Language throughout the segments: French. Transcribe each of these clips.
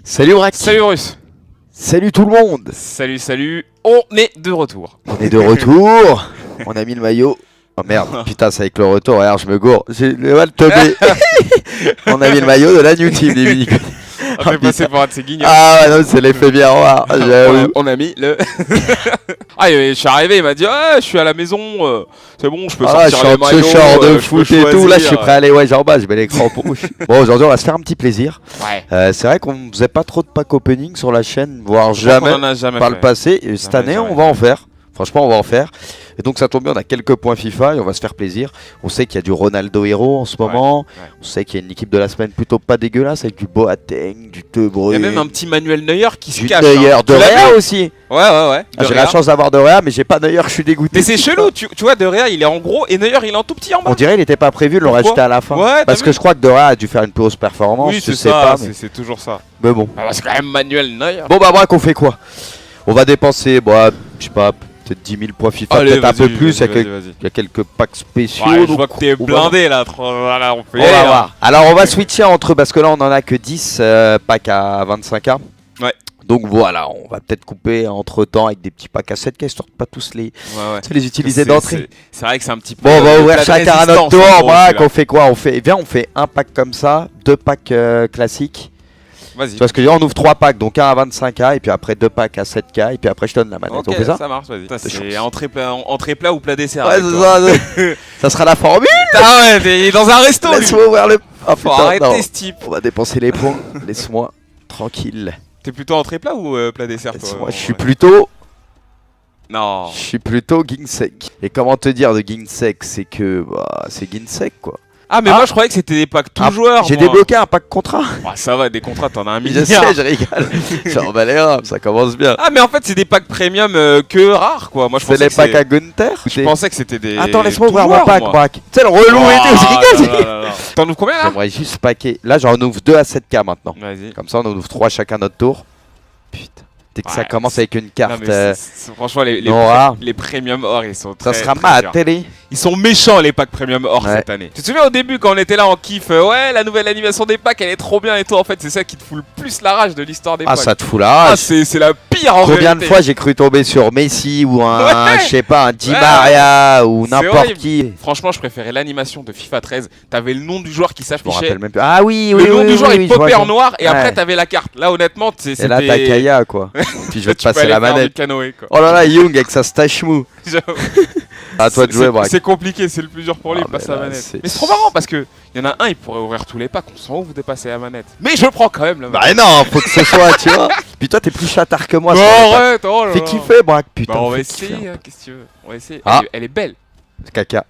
Salut Brack. Salut Russe. Salut tout le monde. Salut, salut. On est de retour. On est de retour. On a mis le maillot. Oh merde, putain, c'est avec le retour. Regarde, je me gourre. J'ai le mal teubé. On a mis le maillot de la New Team, les mini. On fait passer pour un de ces guignols. Ah non, c'est l'effet miroir. On a mis le. Ah, je suis arrivé, il m'a dit ah, je suis à la maison, c'est bon, je peux sortir les maillots. Je sors de je foot peux et tout. choisir. Là, je suis prêt à aller en bas. Je mets l'écran rouge. Bon, aujourd'hui, on va se faire un petit plaisir. Ouais. C'est vrai qu'on faisait pas trop de pack opening sur la chaîne, voire jamais On en a jamais par fait. le passé. Et cette année, on va en faire. Franchement, on va en faire. Et donc ça tombe bien, on a quelques points FIFA et on va se faire plaisir. On sait qu'il y a du Ronaldo Hero en ce moment. Ouais. On sait qu'il y a une équipe de la semaine plutôt pas dégueulasse avec du Boateng, du De Bruyne. Il y a même un petit Manuel Neuer qui se cache. Neuer, hein. De Réa aussi. Ouais. J'ai la chance d'avoir De Réa, mais j'ai pas Neuer, je suis dégoûté. Mais c'est chelou, tu vois, De Réa il est en gros et Neuer il est en tout petit en bas. On dirait il était pas prévu de le rajouter à la fin. Ouais, parce que je crois que De Réa a dû faire une pause performance. Oui, je c'est sais ça, pas. Mais... c'est toujours ça. Mais bon. Ah, c'est quand même Manuel Neuer. Bon bah Brack, on fait quoi? On va dépenser, je sais pas. Peut-être 10 000 points FIFA, peut-être un peu plus. Il y a quelques packs spéciaux. Ouais, je vois que t'es blindé là. Voilà, on peut y aller. On va voir. Alors on va switcher entre, parce que là on en a que 10 packs à 25k. Ouais. Donc voilà, on va peut-être couper entre temps avec des petits packs à 7k, histoire de pas tous les utiliser d'entrée. C'est vrai que c'est un petit peu. Bon, on va ouvrir chacun à notre tour. Brack, on fait quoi? Viens, on fait un pack comme ça, deux packs classiques. Vas-y. Parce que là on ouvre 3 packs, donc un à 25k et puis après 2 packs à 7k et puis après je donne la manette. Ok, on fait ça? Ça marche, vas-y. C'est entrée plat ou plat dessert. Ouais, ça sera la formule. Ah ouais, t'es dans un resto. Laisse-moi ouvrir le. Oh, Faut arrêter ce type. On va dépenser les points. Laisse-moi tranquille. T'es plutôt entrée plat ou plat dessert toi? Moi je suis plutôt. Non. Je suis plutôt Ginsek. Et comment te dire de Ginsek? C'est que c'est Ginsek quoi. Ah mais moi je croyais que c'était des packs tout joueurs. J'ai débloqué un pack contrat. Ça va, des contrats t'en as un milliard. Je sais, je rigole. J'en bats les rames, ça commence bien. Ah mais en fait c'est des packs premium que rares quoi. Moi je pensais c'est les packs à Gunther. Je pensais que c'était des. Attends, laisse-moi ouvrir mon pack, Brack. Tu sais le relou et tout, je rigole. T'en ouvres combien là? J'aimerais juste packer. Là j'en ouvre 2 à 7k maintenant. Vas-y. Comme ça on en ouvre 3 chacun notre tour. Putain. Dès que ça commence avec une carte. Franchement, les premium or, ils sont très. Ça sera ma télé. Ils sont méchants, les packs premium or cette année. Tu te souviens au début, quand on était là en kiff, ouais, la nouvelle animation des packs, elle est trop bien et tout. En fait, c'est ça qui te fout le plus la rage de l'histoire des packs. Ah, ça te fout la rage. Ah, c'est la pire en Combien de fois j'ai cru tomber sur Messi ou je sais pas, un Di Maria ou n'importe qui. Franchement, je préférais l'animation de FIFA 13. T'avais le nom du joueur qui s'affichait. Ah oui, le nom du joueur il popait en noir et après t'avais la carte. Là, honnêtement, c'était. Et là, t'as Kaya quoi. Puis je vais te passer la manette. Canoë, quoi. Oh là là, Young avec sa stache mou. À toi de jouer, Brack. C'est compliqué, c'est le plus dur pour lui, il passe la manette. Mais c'est trop marrant parce que y en a un, il pourrait ouvrir tous les packs, on s'en ouvre de passer la manette. Mais je prends quand même la manette. Bah non, faut que ce soit, tu vois. Puis toi, t'es plus chatard que moi. Arrête, oh là là. Fais kiffer, Brack, putain. Bah on va essayer, qu'est-ce que tu veux. On va essayer. Elle est belle. Caca.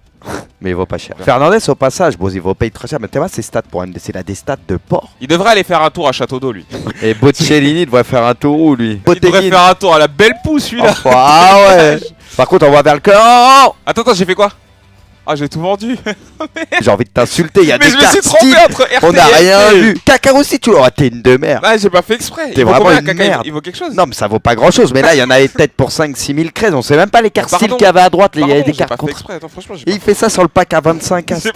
Mais il vaut pas cher. Fernandez au passage, bon, il vaut payer très cher, mais tu vois ses stats pour MD, c'est là des stats de porc. Il devrait aller faire un tour à Château d'Eau lui. Et Bocellini devrait faire un tour où lui? Il devrait faire un tour à la belle pousse celui-là. Ah ouais. Par contre on va vers le cœur. Attends, j'ai fait quoi? Ah, j'ai tout vendu. J'ai envie de t'insulter, il y a des cartes. Mais je me suis trompé entre RT on n'a rien vu. Caca aussi, tu l'auras, t'es une de merde. Ah, j'ai pas fait exprès. T'es vraiment une merde. Il vaut quelque chose. Non, mais ça vaut pas grand chose. Mais là, il y en avait peut-être pour 5-6 000 crèses. On sait même pas les cartes style qu'il y avait à droite. Il y avait des cartes contre. Et il fait ça sur le pack à 25k. J'ai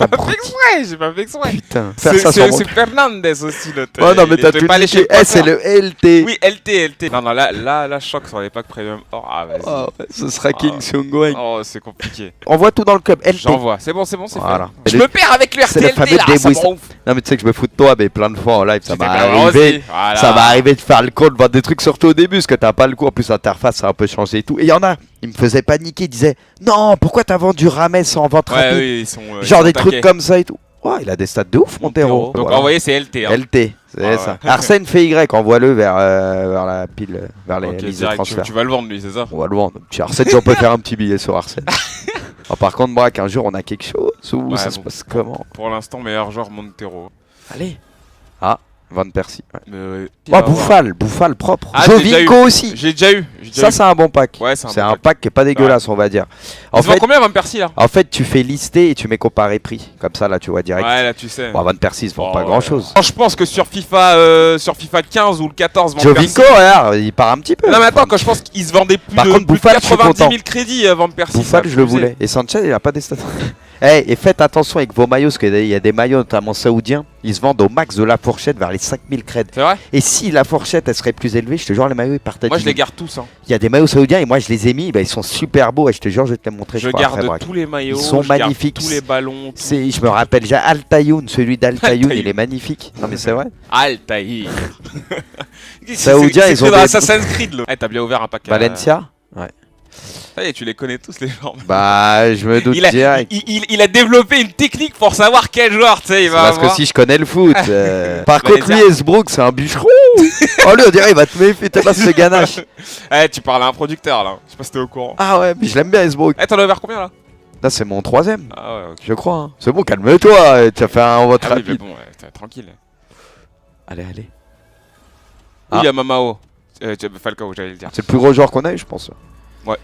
pas fait exprès. Putain, c'est Fernandez aussi l'autre. Oh non, mais t'as tout niqué. C'est le LT. Oui, LT. Non, là, choc sur les packs premium. Oh, ah, vas-y. Ce sera King Sungwang. Oh, c'est compliqué. On voit tout dans le club. LT. J'envoie. C'est bon. Voilà. Je me perds avec le RTLT là, ça me rend ouf. Non mais tu sais que je me fous de toi mais plein de fois en live ça m'est arrivé. Voilà. Ça m'est arrivé de faire le call, de voir des trucs surtout au début parce que t'as pas le coup, en plus l'interface ça a un peu changé et tout. Et il y en a, ils me faisaient paniquer, ils disaient non pourquoi t'as vendu Rames en vente rapide, oui, genre des trucs comme ça et tout. Ouais, il a des stats de ouf Montero. Donc envoyé c'est LT. LT, c'est ça. Arsène fait Y, envoie-le vers la pile, vers les listes de transfert. Tu vas le vendre lui, c'est ça? On va le vendre. Puis Arsène, on peut faire un petit billet sur Arsène. Oh, par contre, Brack, un jour on a quelque chose ou ça se passe comment? Pour l'instant, meilleur joueur Montero. Allez. Ah, Van Persie. Ouais. Oh, Bouffal propre. Ah, Jovinko aussi. J'ai déjà eu. Ça, c'est un bon pack. Ouais, c'est un pack qui est pas dégueulasse, on va dire. En fait, combien Van Persie là? En fait, tu fais lister et tu mets comparé prix. Comme ça, là, tu vois direct. Ouais, là, tu sais. Bon, Van Persie, ça vend pas grand chose. Je pense que sur FIFA 15 ou le 14, Van Jovinko, regarde, il part un petit peu. Non, mais attends, quand je pense qu'il se vendait plus de 90 000 crédits Van Persie. Bouffal, je le voulais. Et Sanchez, il a pas des stats. Et faites attention avec vos maillots, parce qu'il y a des maillots notamment saoudiens, ils se vendent au max de la fourchette vers les 5000 creds. C'est vrai? Et si la fourchette elle serait plus élevée, je te jure les maillots ils partent. Moi je les garde tous. Hein. Il y a des maillots saoudiens et moi je les ai mis, bah, ils sont super beaux et je te jure je vais te les montrer. Je garde tous les maillots, ils sont magnifiques. tous les ballons. Tout. Je me rappelle déjà Al-Tayoun, celui d'Al-Tayoun, il est magnifique. Non mais c'est vrai. Al-Tahir. Saoudiens ils ont dans Assassin's Creed là. T'as bien ouvert un pack. Valencia. Ouais. Allez, tu les connais tous les gens. Bah, je me doute direct. Il a développé une technique pour savoir quel joueur, tu sais, il va parce avoir. que si je connais le foot. Par contre, lui, Esbrook, c'est un bûcheron. Oh, lui, on dirait, il va te méfier, t'es pas ce ganache. Tu parles à un producteur, là. Je sais pas si t'es au courant. Ah ouais, mais je l'aime bien, Esbrook. T'en as ouvert combien, là? Là, c'est mon 3ème. Ah ouais, ok. Je crois. Hein. C'est bon, calme-toi. Tu as fait un vote rapide. Mais bon, tranquille. Allez, allez. Il y a Mamao. Falcao, j'allais le dire. C'est le plus gros joueur qu'on a eu, je pense. Ouais.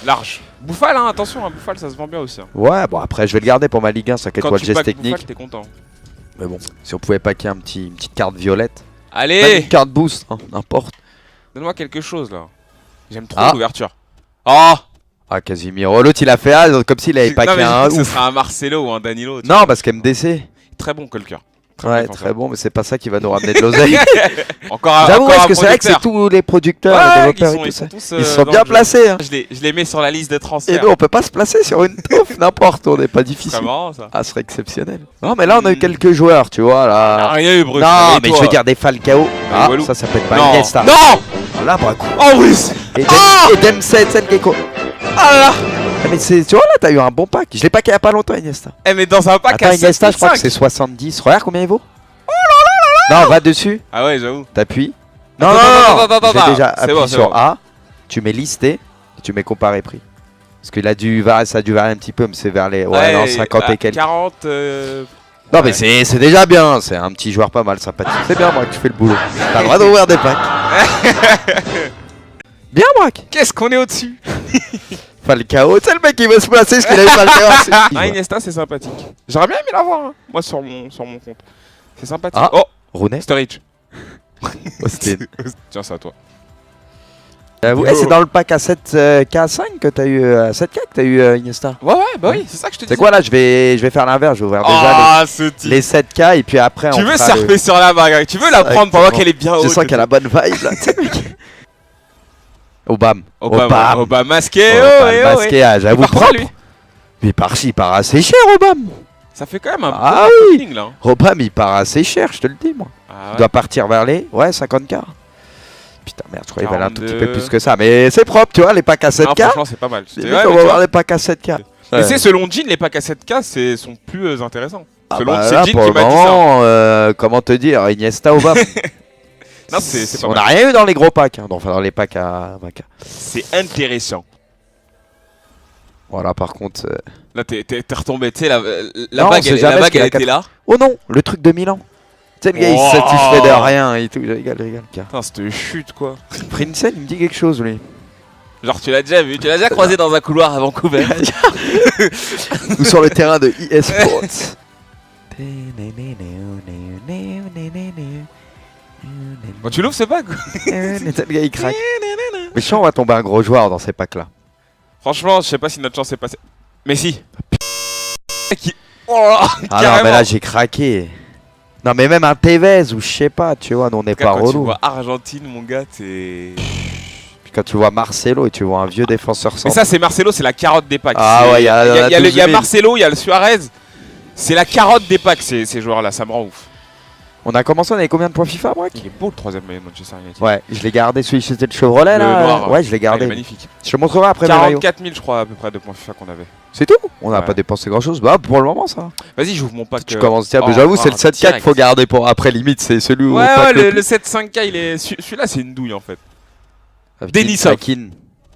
Large. Bouffal, hein, attention, hein, Bouffal, ça se vend bien aussi. Hein. Ouais, bon, après, je vais le garder pour ma Ligue 1, ça qu'est toi le geste technique. Bouffal, t'es content. Mais bon, si on pouvait paquer une petite carte violette. Allez! Même une carte boost, hein, n'importe. Donne-moi quelque chose, là. J'aime trop l'ouverture. Oh! Ah, Casimiro. L'autre, il a fait A, comme s'il avait paqué un. Ce sera un Marcelo ou un Danilo. Non, parce qu'MDC. Très bon, Colker. Ouais, très bon, mais c'est pas ça qui va nous ramener de l'oseille. J'avoue, est-ce que c'est vrai que c'est tous les producteurs, les développeurs et tout ça. Ils sont bien placés. Hein. Je les mets sur la liste de transferts. Et nous, on peut pas se placer sur une touffe, n'importe, on n'est pas difficile. C'est marrant ça. Ah, ce serait exceptionnel. Non, mais là, on a eu quelques joueurs, tu vois. Là. Rien eu, Bruce. Non, mais je veux dire des Falcao. Ah, ça peut être pas Iniesta. Non! Là, Braco. Oh, oui! Et Dempsey, Gecko. Ah là! Mais tu vois là, t'as eu un bon pack. Je l'ai packé il y a pas longtemps, Iniesta. Mais dans un pack à Iniesta, je crois que c'est 70. Regarde combien il vaut. Non, va dessus. Ah ouais, j'avoue. T'appuies. Non, j'ai déjà appuyé sur bon. A. Tu mets listé. Et tu mets comparer prix. Parce qu'il a dû varier, ça a dû varier un petit peu, mais c'est vers les 50 et quelques. 40. Non, mais c'est déjà bien. C'est un petit joueur pas mal sympathique. C'est bien, Braque, tu fais le boulot. T'as le droit d'ouvrir des packs. Bien, Braque. Qu'est-ce qu'on est au-dessus? Falcao, c'est le mec qui veut se placer, ce qu'il a eu Falcao. Ah, Iniesta, c'est sympathique. J'aurais bien aimé l'avoir, hein, moi, sur mon compte. C'est sympathique. Ah. Oh, Rooney. Sturridge. Austin. Tiens, c'est à toi. C'est dans le pack à 7K5 que t'as eu, 7K que t'as eu Iniesta. Ouais, bah oui, c'est ça que je te dis. C'est quoi là, je vais faire l'inverse, je vais ouvrir déjà les 7K et puis après tu veux surfer sur la vague, tu veux la prendre pendant qu'elle est bien haute. Je sens qu'elle a la bonne vibe là, tu sais mec. Obama masqué, masqué, j'avoue propre. Lui. Mais il part assez cher, Obama. Ça fait quand même un bon marketing là. Obama, il part assez cher, je te le dis moi. Il doit partir vers les 50K. Putain merde, je croyais qu'il valait un tout petit peu plus que ça. Mais c'est propre, tu vois, les packs à 7K. Non, franchement, c'est pas mal. On va voir les packs à 7K. Mais c'est selon Jean, les packs à 7K sont plus intéressants. Selon c'est Jean qui m'a dit ça. Comment te dire, Iniesta Obama. Non, c'est pas on n'a rien eu dans les gros packs, hein, enfin dans les packs à 20K. C'est intéressant. Voilà, par contre. Là, t'es retombé, tu sais, la vague, elle était là. Oh non, le truc de Milan. Tu sais, le gars, il se satisfait de rien et tout. Je rigole. Putain, c'était chute quoi. Prinsen, il me dit quelque chose, lui. Genre, tu l'as déjà vu, tu l'as déjà croisé dans un couloir à Vancouver. Ou sur le terrain de eSports. Bon, tu l'ouvres ce pack quoi. Le gars, il craque. Mais je sens qu'on va tomber un gros joueur dans ces packs là. Franchement, je sais pas si notre chance est passée. Mais si. Ah non, mais là j'ai craqué. Non, mais même un Tevez ou je sais pas, tu vois, on n'est pas relou. Quand tu vois Argentine, mon gars, t'es. Puis quand tu vois Marcelo et tu vois un vieux défenseur central. Mais ça, c'est Marcelo, c'est la carotte des packs. Ah ouais, il y a Marcelo, il y a le Suarez. C'est la carotte des packs, ces joueurs-là, ça me rend ouf. On a commencé, on avait combien de points FIFA, Braque? Il est beau le 3ème maillot de Manchester United. Ouais, je l'ai gardé, celui c'était le Chevrolet là. Noir, ouais, je l'ai gardé. Magnifique. Je te montrerai après 44 000, je crois, à peu près de points FIFA qu'on avait. C'est tout? On n'a pas dépensé grand chose. Bah, pour le moment, ça. Vas-y, j'ouvre mon pack. Tu commences, tiens, j'avoue, c'est le 7K qu'il faut garder pour après, limite, c'est celui où. Ouais, le 7-5K, il est. Celui-là, c'est une douille en fait. Denisov. Akin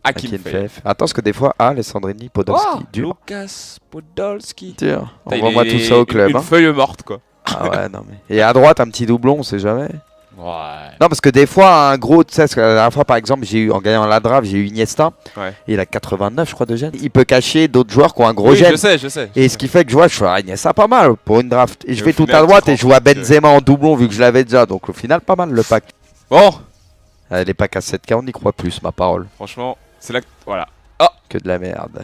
FF. Attends, parce que des fois, Alessandrini, Podolski, dur. Lucas Podolski. Tiens, envoie-moi tout ça au club. Une feuille morte, quoi. Ah ouais, non mais. Et à droite, un petit doublon, on sait jamais. Ouais. Non, parce que des fois, un gros, tu sais, la dernière fois, par exemple, en gagnant la draft, j'ai eu Iniesta. Ouais. Il a 89, je crois, de gène. Il peut cacher d'autres joueurs qui ont un gros gène. Je sais. Et ce qui fait que je vois, je fais Iniesta pas mal pour une draft. Et je vais tout à droite et je vois Benzema en doublon vu que je l'avais déjà. Donc au final, pas mal le pack. Bon. Les packs à 7K, on y croit plus, ma parole. Franchement, c'est là que. Voilà. Que de la merde.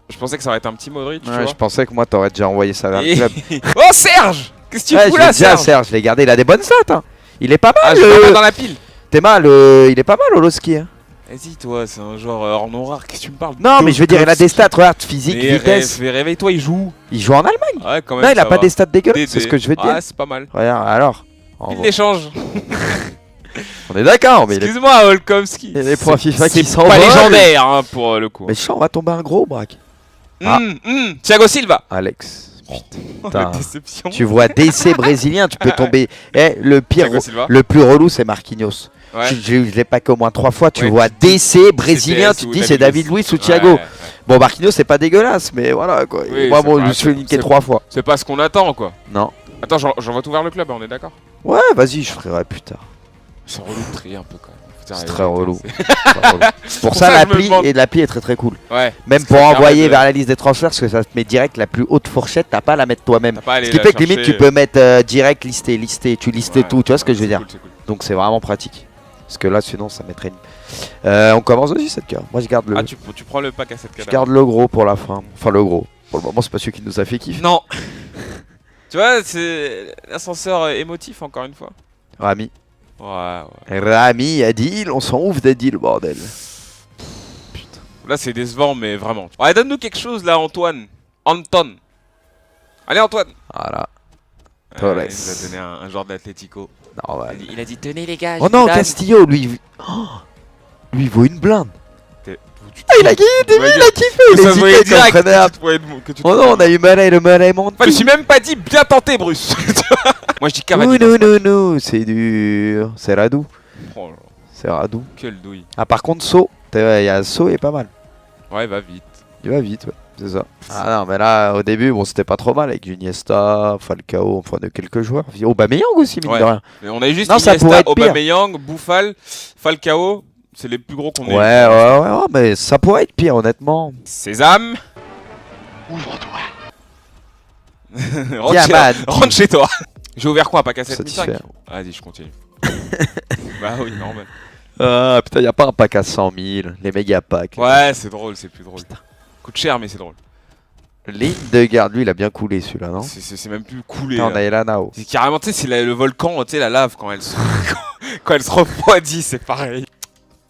Je pensais que ça aurait été un petit Modric, tu Ouais, vois. je pensais que moi, t'aurais déjà envoyé ça vers le Et- club. Oh Serge! Qu'est-ce que tu Ouais, fous je là, l'ai dit à Serge? Serge, je l'ai gardé, il a des bonnes stats. Hein. Il est pas mal. Ah, je vais dans la pile. T'es mal, il est pas mal, Oloski. Hein. Vas-y, toi, c'est un joueur hors nom rare. Qu'est-ce que tu me parles? Non, mais je veux dire, il a des stats, regarde, physique, Mais vitesse. réveille-toi, il joue. Il joue en Allemagne. Ouais, quand même. Non, il a ça pas va. des stats dégueulasses, Des- c'est ce que je veux te Ah, dire. c'est pas mal. Regarde, alors. Il l'échange. On est d'accord, mais Excuse-moi, Olkowski. il y a des points FIFA qui C'est s'envolent. pas légendaire hein, pour le coup. Mais je sens, on va tomber un gros braque. Ah. Thiago Silva. Alex. Oh, Putain. la déception. Tu vois DC brésilien, tu peux tomber. Eh, le pire, Thiago Silva. le plus relou, c'est Marquinhos. Ouais. Je l'ai pas qu'au moins 3 fois. Tu Ouais, vois tu te dis, DC brésilien, CDS tu te ou dis c'est David Luiz ou Thiago. Ouais, ouais. Bon, Marquinhos, c'est pas dégueulasse, mais voilà quoi. Oui, Moi, c'est bon, pas- je me suis fait c'est- niquer c'est- 3 fois. C'est pas ce qu'on attend quoi. Non. Attends, j'envoie tout vers le club, on est d'accord? Ouais, vas-y, je ferai plus tard. C'est relou de trier un peu quand même. Putain, C'est la très vérité, relou. c'est- Pour ça ça, que je me l'appli demande. et l'appli est très très cool. Ouais. Même Parce pour que ça envoyer permet de- vers la liste des transferts, parce que ça te met direct la plus haute fourchette, t'as pas à la mettre toi-même. T'as pas à aller Ce qui la fait que limite chercher. tu peux mettre direct listé, tu listes Ouais, tout, tu vois ce que je veux c'est dire. cool, c'est cool. Donc c'est vraiment pratique. Parce que là sinon ça mettrait une... on commence aussi cette carte. Moi je garde le, Ah, tu prends le pack à cette je cadavre. garde le gros pour la fin. Enfin le gros. Pour le moment c'est pas celui qui nous a fait kiffer. Non. Tu vois, c'est l'ascenseur émotif encore une fois. Rami. Ouais. Rami, Adil, on s'en ouf d'Adil bordel. Là, c'est décevant, mais vraiment. Ouais, donne-nous quelque chose là, Antoine. Anton. Allez, Antoine. Voilà. Torres. Il nous a donné un joueur de l'Atlético. Normal. Il a dit tenez les gars. Oh non, Castillo, lui. Lui il vaut une blinde. Ah, il a kiffé, il a kiffé, il Ça se voyait hésitait comme direct preneur. que tu te Oh non, on a eu Malay, le Malay monte. Enfin, je suis même pas dit bien tenté, Bruce. Moi, je dis Cavani. Non, c'est dur. C'est Radou. Oh là, C'est Radou. quelle douille. Ah, par contre, So, il y a So, il est pas mal. Ouais, va vite. Il va vite, ouais, c'est ça. Ah non, mais là, au début, bon, c'était pas trop mal avec Iniesta, Falcao, enfin, de quelques joueurs. Aubameyang aussi, mine Ouais. de rien. Mais on a eu juste Non, ça pourrait Iniesta, être pire. Aubameyang, Bouffal, Falcao. C'est les plus gros qu'on ait. Ouais, mais ça pourrait être pire, honnêtement. Sésame. Ouvre-toi. Diamant. Rentre chez toi. J'ai ouvert quoi, un pack à 7005? Satisfait. Vas-y, je continue. Bah oui, normal. Ah, putain, y a pas un pack à 100 000, les méga packs. Ouais, c'est drôle, c'est plus drôle. Coûte cher, mais c'est drôle. Ligne de garde, lui, il a bien coulé celui-là, non? C'est même plus coulé. Putain, on là. a Elanao. C'est carrément, tu sais, c'est le volcan, tu sais, la lave quand elle se, quand elle se refroidit, c'est pareil.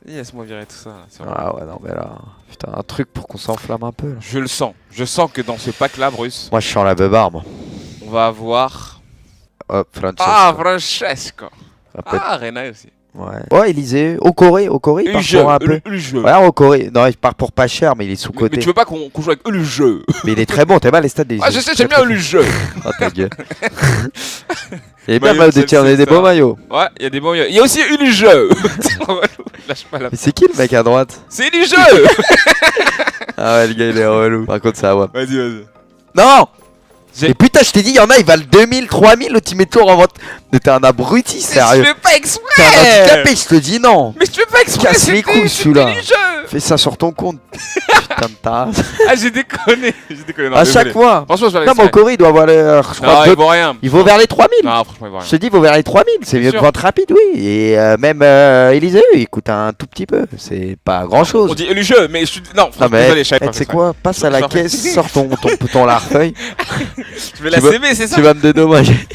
Laisse-moi virer tout ça. Là, c'est vrai. Ah ouais, non, mais là, putain, un truc pour qu'on s'enflamme un peu. Là. Je le sens. Je sens que dans ce pack-là, Bruce, Moi, je sens la beubarde, moi. on va avoir. Hop, Francesco. Ah, Francesco. Ça peut être- Ah, Rena aussi. Ouais. Ouais, Élysée. Au Corée, il part pour un peu. Le jeu. Ouais, au Corée. Non, il part pour pas cher, mais il est Mais sous-côté. tu veux pas qu'on joue avec eux le jeu? Mais il est très bon, t'es mal les stades des Ah, je sais, j'aime bien le jeu. Oh, ta gueule. Il est bien Maillot mal de de tirer, on a Chelsea, des beaux ça. maillots. Ouais, il y a des bons. Il y a aussi le jeu. Lâche pas la. Mais c'est qui le mec à droite? C'est du jeu. Ah ouais, le gars, il est relou. Par contre, ça va. Vas-y. Non! J'ai- Et putain, je t'ai dit, il y en a, ils valent 2000, 3000, Ultimate Tour en vente. Mais t'es un abruti, Je sérieux. fais pas exprès. T'es un handicapé, je te dis non. Mais je fais pas exprès. Casse les c'était- couilles, c'était celui-là. du jeu. Fais ça sur ton compte. Putain de tasse. Ah, j'ai déconné. Non, À désolé. chaque fois. Franchement, je vais Non, mais au Corée, il doit valoir, je crois, Non, il deux- vaut rien. il vaut vers les 3000. Non, franchement, il vaut Je rien. te dis, il vaut vers les 3000. C'est Bien mieux que sûr. vente rapide, oui. Et même Élysée, il coûte un tout petit peu. C'est pas grand chose. On dit le jeu, mais je suis. Non, Non, mais désolé, je savais pas. tu sais faire quoi? Passe à la Sors- caisse, sors ton larfeuille. ça. Je vais la Tu veux- CB, c'est ça? Tu vas me dédommager.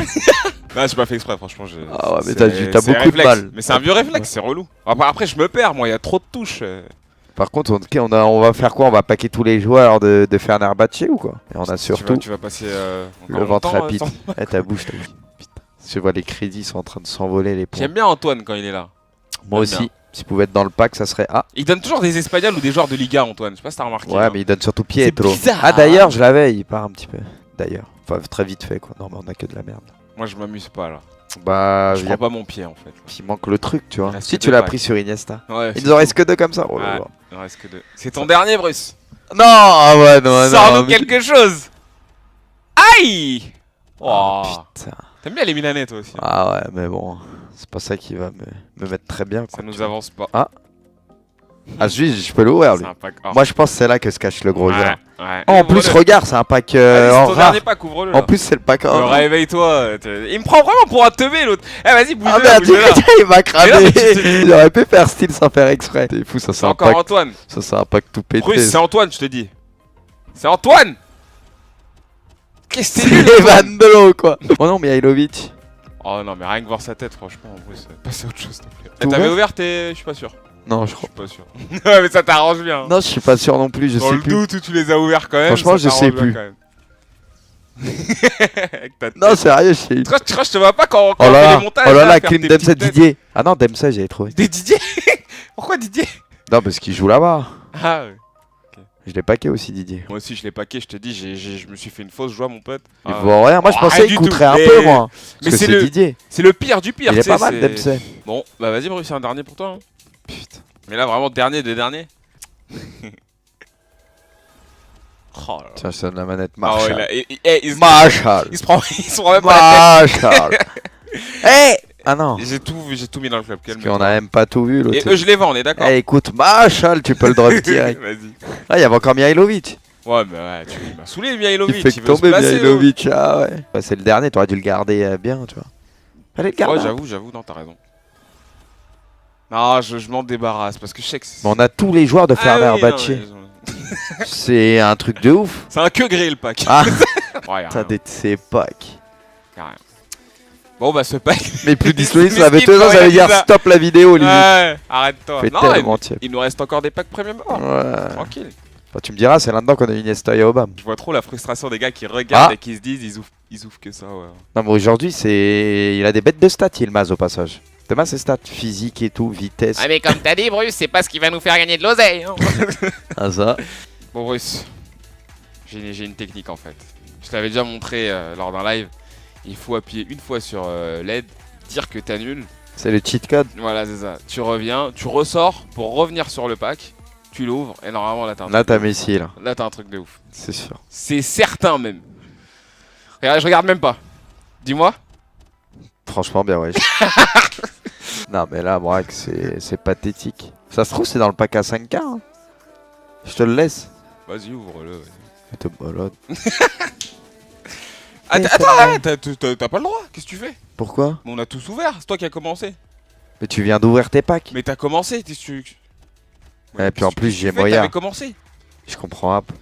Non, j'ai pas fait exprès, franchement. Ah ouais, mais c'est- t'as c'est beaucoup de réflexe. mal. Mais c'est un vieux réflexe, c'est relou. Après, je me perds, moi, il y a trop de touches. Par contre, on va faire quoi? On va paquer tous les joueurs de Fenerbahçe ou quoi? Et on a surtout Tu vas passer. le encore ventre longtemps, rapide. sans- Eh, ta bouche. Putain. Je vois les crédits sont en train de s'envoler, les points. J'aime bien Antoine quand il est là. Moi j'aime aussi. S'il pouvait être dans le pack, ça serait A. Il donne toujours des Espagnols ou des joueurs de Liga, Antoine. Je sais pas si t'as remarqué. Ouais, hein. mais il donne surtout Pietro. bizarre. Ah, d'ailleurs, je l'avais, il part un petit peu. D'ailleurs. Enfin, très vite fait, quoi. Non, mais on a que de la merde. Moi, je m'amuse pas là. Bah, Je prends pas mon pied en fait. il manque le truc, tu vois. reste Si que tu deux l'as packs. pris sur Iniesta. Ouais, Il nous en reste que deux comme ça. Oh là Ouais. là. Il en reste que deux. C'est ton dernier, Bruce. Non, ah ouais, non, Sors-nous mais- quelque chose. Aïe. Oh, Oh. putain. T'aimes bien les Milanais, toi aussi. Ah ouais, mais bon, c'est pas ça qui va me mettre très bien. Ça Quoi, nous tu vois. avance pas. Ah, je peux l'ouvrir lui. C'est un pack. Oh. Moi, je pense que c'est là que se cache le gros Ouais, joueur. ouais. Oh, en plus, Ouvre-le. regarde, c'est un pack Allez, c'est en ton rare. dernier pack, ouvre-le. En là. plus, c'est le pack en rare. Réveille-toi. Il me prend vraiment pour un teubé l'autre. Eh, vas-y, bouge Ah là, merde, bouge là. il m'a cramé. Mais non, mais Il aurait pu faire style sans faire exprès. C'est fou, ça C'est c'est un encore pack. Antoine. Ça c'est un pack tout pété. Bruce, c'est Antoine, je te dis. C'est Antoine. Qu'est-ce que c'est nul, C'est Antoine. Van Delo quoi. Oh non, Mihailovic. Oh non, mais rien que voir sa tête, franchement, en vrai, passer à autre chose, s'il te plaît. Tout T'avais ouvert ouvert tes. Je suis pas sûr. Non, je Je crois. suis pas sûr. Ouais, mais ça t'arrange bien. Non, je suis pas sûr non plus, je Dans sais le plus. doute où tu les as ouverts quand même. Franchement, ça je sais t'arrange bien plus. quand même. Avec ta tête. Non, sérieux, je sais. Tu crois que je te vois pas quand Oh on fait là les là, montages oh là là, faire Clint tes Dempsey, petites têtes. Didier. Ah non, Dempsey, j'avais trouvé. Des Didier. Pourquoi Didier? Non, parce qu'il joue là-bas. Ah ouais. Je l'ai paqué aussi, Didier. Moi aussi je l'ai paqué, je te dis, je me suis fait une fausse joie mon pote. Il Ah. vaut rien. Moi, je Oh, pensais rien qu'il du coûterait tout. un Mais- peu, moi. mais Parce que c'est c'est le- Didier. C'est le pire du pire, Il tu est sais, pas mal, c'est- Dempsey. Bon, bah vas-y Bruce, c'est un dernier pour toi. Hein. Putain. Mais là vraiment dernier des derniers. Oh là là. Tiens, je donne la manette Ah ouais, Marshall. là, il Marshall. se prend même pas la Marshall. Eh Ah non. tête. J'ai tout mis dans le club, Parce calme-toi. qu'on a même pas tout vu, l'autre. Et eux je les vends, on est d'accord. Eh, écoute, Marshall, tu peux le drop direct. Vas-y. Ah, il y avait encore Mihailovic. Ouais, mais ouais, tu m'as saoulé Il Mihailovic. fait que il veut se tomber placer, Mihailovic. Ah ouais. Ouais, c'est le dernier, t'aurais dû le garder bien, tu vois. Fallait le l'autre. garder. Ouais, j'avoue, non, t'as raison. Non, je m'en débarrasse parce que je sais que c'est. Mais on a tous les joueurs de Ah oui, non, Fenerbahçe. mais- C'est un truc de ouf. C'est un que gré le pack. Ah, Ouais, t'as des de ces packs. rien. Bon bah ce pack. Mais plus disponible sur Mais la Steve, V2, quand ça il a veut dit dire ça. stop la vidéo, limite. Ouais, arrête-toi. Fait Non, tellement tiep. il nous reste encore des packs premium. Oh, Ouais. tranquille. Bah, tu me diras, c'est là-dedans qu'on a Iniesta et Obama. Je vois trop la frustration des gars qui regardent Ah. et qui se disent ils ouvrent que ça. Ouais. Non, mais aujourd'hui, c'est. Il a des bêtes de stats, Yilmaz, au passage. Demain, ses stats physique et tout, vitesse. Ah mais comme t'as dit Bruce, c'est pas ce qui va nous faire gagner de l'oseille. Hein. Ah, ça. Bon Bruce, j'ai une technique en fait. Je t'avais déjà montré lors d'un live. Il faut appuyer une fois sur LED, dire que t'annules. C'est le cheat code. Voilà, c'est ça. Tu reviens, tu ressors pour revenir sur le pack. Tu l'ouvres et normalement là t'as un Là, truc t'as de ouf. Messi, là. Là t'as un truc de ouf. C'est sûr. C'est certain même. Regarde, je regarde même pas. Dis-moi. Franchement, bien, ouais. Non, mais là, Braque, c'est pathétique. Ça se trouve, c'est dans le pack à 5K. Hein. Je te le laisse. Vas-y, ouvre-le. vas-y. T'es malade. Attends, t'as pas le droit. Qu'est-ce que tu fais? Pourquoi? On a tous ouvert. C'est toi qui as commencé. Mais tu viens d'ouvrir tes packs. Mais t'as commencé. Et puis en plus, j'ai moyen. moyen. T'avais commencé. Je comprends pas.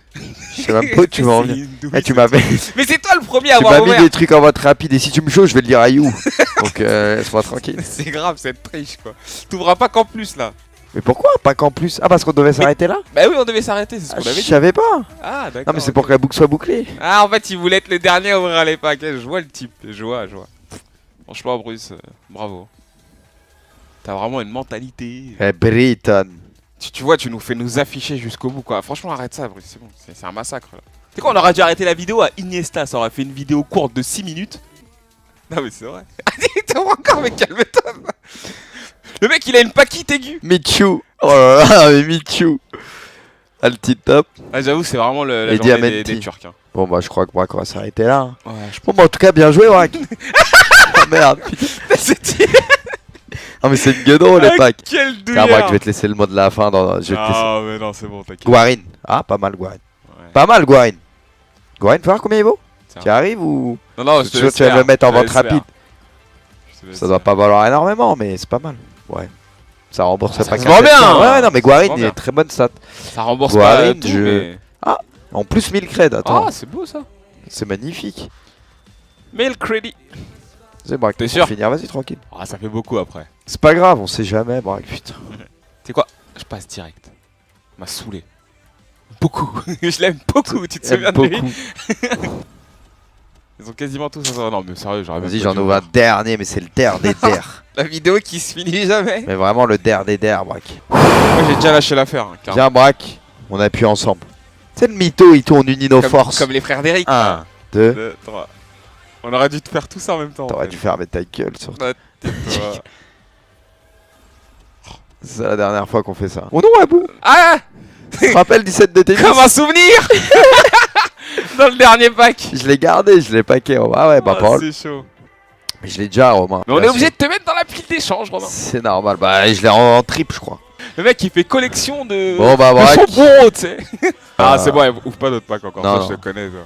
Je sais même pas où tu vas en venir. Eh, tu m'avais. Mais c'est toi le premier à Tu avoir m'as mis ouvert. des trucs en vote rapide et si tu me chaudes, je vais le dire à You. Donc laisse-moi tranquille. C'est grave cette triche quoi. T'ouvras pas qu'en plus là. Mais pourquoi pas qu'en plus? Ah, parce qu'on devait s'arrêter là? Bah oui, on devait s'arrêter, c'est ce Ah, qu'on je avait dit. savais pas. Ah d'accord. Non, mais c'est pour que la boucle soit bouclée. Ah en fait, il voulait être le dernier à ouvrir les paquets. Je vois le type. Je vois. Franchement, Bruce, bravo. T'as vraiment une mentalité. Eh, Britain. Tu vois, tu nous fais nous afficher jusqu'au bout quoi. Franchement, arrête ça, Bruce, c'est bon. C'est un massacre là. C'est quoi, on aurait dû arrêter la vidéo à Iniesta. Ça aurait fait une vidéo courte de 6 minutes. Non, mais c'est vrai. T'as encore, mais calme-toi. Le mec, il a une paquite aiguë. Michu. Oh là là, mais Michu. Altitop. Ah, j'avoue, c'est vraiment la Et journée Diamanti. des Turcs. Hein. Bon, bah, je crois que Braque, on va s'arrêter là. Hein. Ouais, je Bon, bah, en tout cas, bien joué, Braque. Oh merde, putain. C'était. Non, mais c'est une gueudon, les packs. Quel Tiens, douilleur. Braque, je vais te laisser le mot de la fin. Je vais te laisser. Ah, mais non, c'est bon, t'inquiète. Guarin. Ah, pas mal, Guarin. Ouais. Pas mal, Guarin. Guarin, faut voir combien il vaut? Tiens. Tu arrives ou. Non, non, je te Tu laisse vas faire, le mettre en je te vente laisse faire. rapide. Je te laisse Ça doit faire. pas valoir énormément, mais c'est pas mal. Ouais. Ça rembourse Ça pas se qu'à vend 700. bien. Ouais, non, mais Ça se Guarin, vend il bien. est très bonne stat. Ça rembourse Guarin, pas tout, je- mais... En plus, 1000 creds, attends. Ah, c'est beau ça. C'est magnifique. Mais le crédit. C'est Braque. T'es pour sûr finir, vas-y, tranquille. Ah, ça fait beaucoup après. C'est pas grave, on sait jamais, Braque, putain. C'est quoi? Je passe direct. M'a saoulé. Beaucoup. Je l'aime beaucoup, tu te souviens Aime de lui? beaucoup. Ils ont quasiment tous ça. Non, mais sérieux, j'aurais même Vas-y, pas j'en dû ouvre un ouvrir. dernier, mais c'est le der des der. La vidéo qui se finit jamais. Mais vraiment le der des der, Braque. Moi, j'ai déjà lâché l'affaire. Hein, clairement. Viens, Braque, on appuie ensemble. C'est le mytho, il tourne, unit nos forces. Comme les frères d'Eric. 1, 2. 2, 3. On aurait dû te faire tout ça en même temps. en T'aurais fait. dû fermer ta gueule, surtout. Tais-toi. C'est la dernière fois qu'on fait ça. Oh non, Abou. Ah, Tu te rappelles 17 de tennis? comme un souvenir. Dans le dernier pack. Je l'ai gardé, je l'ai paqué. Ah ouais, bah Ah, Paul. c'est chaud. Mais je l'ai déjà, Romain. Mais on est Bien obligé sûr. de te mettre dans la pile d'échange, Romain. C'est normal. Bah, je l'ai en trip, je crois. Le mec, il fait collection de. Bon, bah, de Braque. son bon, tu sais. Ah, c'est bon, ouvre pas d'autres packs encore. Non, Ça, non. je te connais, toi.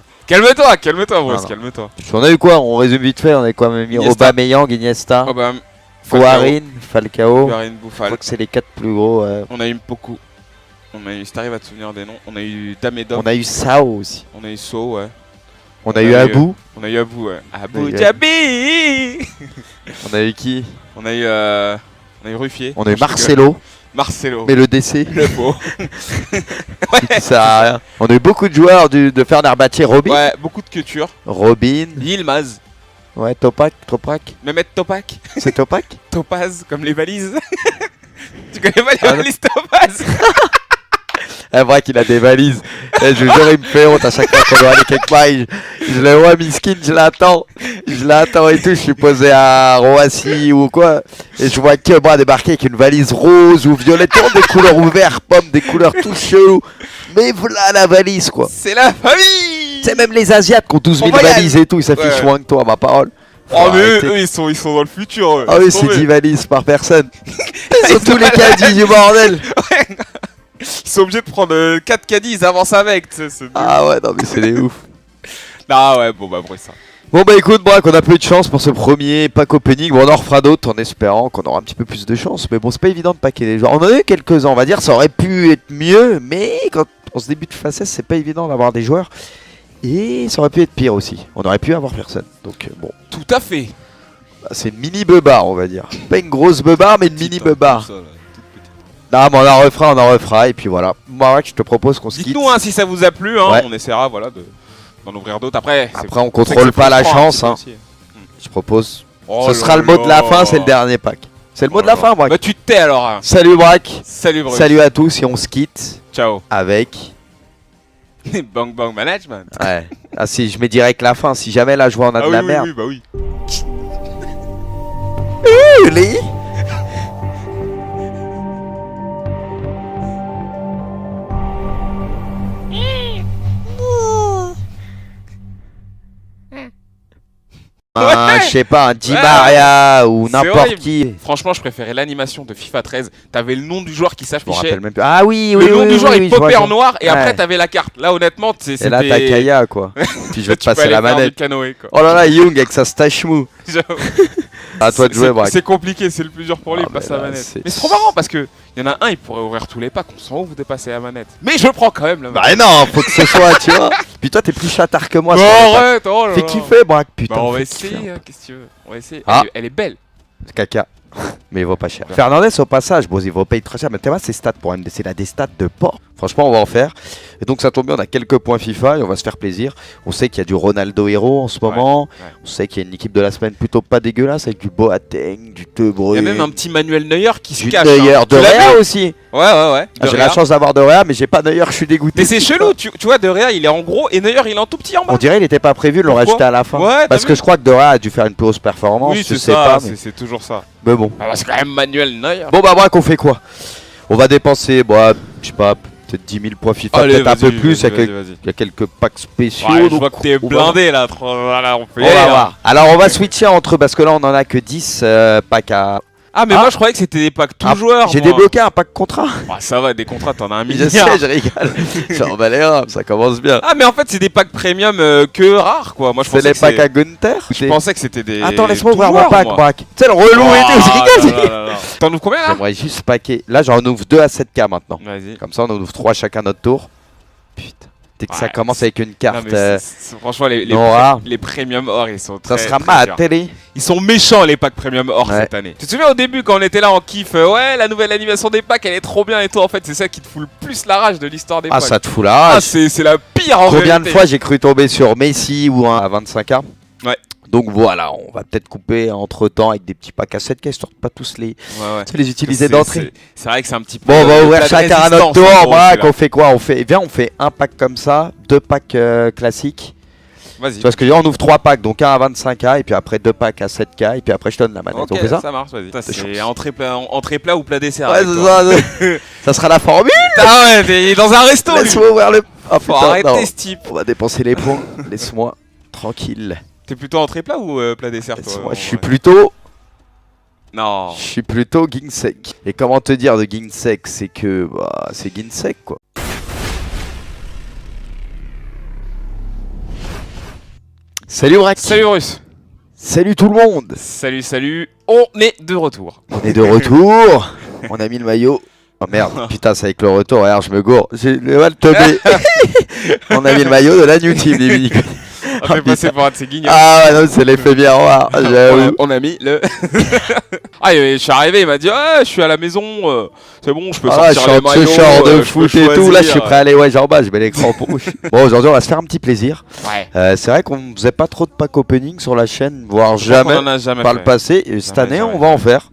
Calme-toi, Bruce, non. calme-toi. On a eu quoi? On résume vite fait. On a quand même mis Iniesta. Aubameyang, Iniesta, Oh, bah, Guarin, Falcao. Guarin, Je Bouffal. crois que c'est les 4 plus gros. On a eu beaucoup. On a eu, si t'arrives à te souvenir des noms, on a eu Damedom, On a eu Sao aussi. on a eu So, ouais. On a eu Abou. On a eu Abou, ouais. Abou On a eu- Dhabi. On a eu qui? On a eu Ruffier. On a eu Non, je rigole. Marcelo. Marcelo. Mais le décès, Le beau. ça sert à rien. On a eu beaucoup de joueurs de Fenerbahçe. Robin. Ouais, beaucoup de culture. Robin. Yilmaz. Ouais, Topak. Topak. Mehmet Topak. C'est Topak? Topaz, comme les valises. Tu connais pas les Ah non. valises Topaz? C'est vrai qu'il a des valises. Eh, je vous jure, il me fait honte à chaque fois qu'on doit aller quelque part. Je le vois, miskin, je l'attends. Je l'attends et tout. Je suis posé à Roissy ou quoi. Et je vois que moi débarquer avec une valise rose ou violette, des couleurs ouvertes, pomme, des couleurs tout cheloues. Mais voilà la valise, quoi. C'est la famille. C'est même les Asiates qui ont 12 000 On voyage. valises et tout. Ils s'affichent Ouais. moins que toi, ma parole. Faut Oh mais arrêter. eux, ils sont dans le futur. Eux. Ah oui, Laisse c'est tomber. 10 valises par personne. Ils sont Ils tous sont les caddies du bordel. Ils sont obligés de prendre 4 caddies, ils avancent avec. Tu sais, c'est- Ah ouais, non mais c'est des ouf. Ah ouais, bon bah après ça. Bon bah écoute, Braque, on a peu de chance pour ce premier pack opening. Bon, on en refera d'autres en espérant qu'on aura un petit peu plus de chance. Mais bon, c'est pas évident de packer les joueurs. On en a eu quelques-uns, on va dire, ça aurait pu être mieux. Mais quand on se débute face à, c'est pas évident d'avoir des joueurs. Et ça aurait pu être pire aussi. On aurait pu avoir personne. Donc bon, Tout à fait. bah, c'est une mini beubare, on va dire. Pas une grosse beubare, mais une mini beubare. Non, mais on en refera. Et puis voilà. Braque, je te propose qu'on se quitte. Dites-nous hein, si ça vous a plu, hein, Ouais. on essaiera voilà, d'en ouvrir d'autres. Après, c'est- Après, on c'est que contrôle c'est pas la frustrant un chance. petit peu Hein. aussi. Je propose. Oh Ce sera là le mot de la là. fin, c'est le dernier pack. C'est le mot de la fin, Braque. Bah tu te tais alors. Hein. Salut Braque. Salut Bruce. Salut à tous et on se quitte Ciao. avec. Bang Bang Management. Ouais. Ah si, je mets direct la fin. Si jamais la joie on a Ah de oui, la oui, merde. oui, bah oui. Les- Je sais pas, un Di Ouais, Maria ou c'est n'importe horrible. qui. Franchement, je préférais l'animation de FIFA 13. T'avais le nom du joueur qui Je me s'affichait. rappelle même plus. Ah oui, Le oui, nom oui, du oui, joueur oui, il je vois, popait je en vois. noir et Ouais. après t'avais la carte. Là honnêtement c'était. Et là t'as Kaya quoi. Puis je vais te Tu peux passer aller la faire du manette. canoë, quoi. Oh là là, Young avec sa stache mou. J'avoue. À toi de jouer, C'est- Braque. C'est compliqué, c'est le plus dur pour lui, Ah, il passe mais la là, manette. c'est- Mais c'est trop marrant parce que y en a un, il pourrait ouvrir tous les packs, on s'en ouf de passer la manette. Mais je prends quand même la manette. Bah non, faut que ce soit, tu vois. Puis toi t'es plus chatard que moi. Non, ça va pas. arrête, oh là Fais là. kiffer, Braque, putain. Bah on va fais essayer, kiffer. hein, qu'est-ce que tu veux. On va essayer. Ah. Elle est belle. Caca. Mais il vaut pas cher. Fernandez au passage, bon il vaut pas très cher, mais tu vois ses stats pour MDC, il a des stats de porc. Franchement on va en faire. Et donc ça tombe bien, on a quelques points FIFA et on va se faire plaisir. On sait qu'il y a du Ronaldo Hero en ce moment. ouais. On sait qu'il y a une équipe de la semaine plutôt pas dégueulasse avec du Boateng, du De Il y Bruyne, a même un petit Manuel Neuer qui se du cache. Neuer, hein. de Tu l'as Réa vu aussi. Ouais. Ah, De j'ai Réa. la chance d'avoir de Réa, mais j'ai pas Neuer, je suis dégoûté. Mais c'est chelou, tu vois, De Réa il est en gros et Neuer il est en tout petit en bas. On dirait il était pas prévu de le Pourquoi rajouter à la fin. Ouais, Parce t'as que vu je crois que De Réa a dû faire une plus grosse performance, Oui, je c'est sais ça, pas. Mais... c'est toujours ça. mais bon. Ah bah, c'est quand même Manuel Neuer. Bon bah Braque, on fait quoi? On va dépenser, bah, je sais pas, peut-être 10 000 points FIFA, Allez, peut-être un peu vas-y, plus. vas-y, Il y a vas-y. il y a quelques packs spéciaux. Ouais, je donc vois que t'es on va voir. blindé là. Voilà, on peut y On aller, va hein. voir. Alors on va switcher entre, parce que là on en a que 10 packs à... Ah, mais Ah. moi je croyais que c'était des packs tout Ah, joueurs. J'ai moi. débloqué un pack contrat. Ah, ça va, des contrats, t'en as un Je milliard. sais, je rigole. J'en bats les rames, ça commence bien. Ah, mais en fait, c'est des packs premium que rares quoi. Moi je C'est pensais les que packs à Gunther. Je pensais que c'était des. Attends, laisse-moi tout ouvrir mon joueurs, pack, moi. Braque. C'est le relou et tout, je rigole. T'en ouvres combien là J'aimerais juste packer. Là j'en ouvre 2 à 7K maintenant. Vas-y. Comme ça on en ouvre 3 chacun notre tour. Putain. Dès que ça Ouais, commence avec une Non, carte... mais franchement, non, rare. les premium or ils sont ça très, sera très ma durs. télé. Ils sont méchants les packs premium or Ouais. cette année. Tu te souviens au début quand on était là en kiff, ouais la nouvelle animation des packs elle est trop bien et tout. En fait c'est ça qui te fout le plus la rage de l'histoire des Ah packs. ça te fout la Ah rage. c'est la pire en Combien de réalité. fois j'ai cru tomber sur Messi ou un à 25K. Ouais. Donc voilà, on va peut-être couper entre temps avec des petits packs à 7K histoire de pas tous les, Ouais. les utiliser d'entrée. C'est vrai que c'est un petit peu. Bon, on va le ouvrir plat de chacun à notre résistance, tour. en gros, Braque, celui-là. on fait quoi? On fait un pack comme ça, 2 packs classiques. Vas-y. Tu vois ce que je veux dire? On ouvre 3 packs, donc un à 25K et puis après 2 packs à 7K et puis après je donne la manette. Ok, On fait ça? marche, vas-y. C'est C'est chaud. entrée plat ou plat dessert. Ouais, avec c'est toi. ça. Ça sera la formule. Ah ouais, t'es dans un resto lui. Laisse-moi ouvrir le. Ah Faut putain, non. arrêter ce type. On va dépenser les points. Laisse-moi tranquille. T'es plutôt entrée plat ou plat dessert toi Laisse-moi, en je suis vrai plutôt. Non. Je suis plutôt Ginsek. Et comment te dire de Ginsek? C'est que bah, c'est Ginsek quoi. Salut Braque. Salut Russe. Salut tout le monde. Salut. On est de retour. On est de retour. On a mis le maillot. Oh merde, putain, c'est avec le retour. Regarde, je me gourre. J'ai le mal teubé. On a mis le maillot de la New Team, Dominique. On fait passer pour un de ces guignols. Ah ouais, non, c'est l'effet miroir. J'avoue. On a mis le. Ah, je suis arrivé, il m'a dit ah, je suis à la maison, c'est bon, je peux Ah, je sortir suis les en maillots. t-shirt de je peux foot et tout. Là, je suis choisir. prêt à aller ouais, en bas. Je mets l'écran pour. Bon, aujourd'hui, on va se faire un petit plaisir. Ouais. C'est vrai qu'on faisait pas trop de pack opening sur la chaîne, voire Je crois qu'on jamais en a jamais par fait. le passé. Et cette Jamais, année, jamais. on va en faire.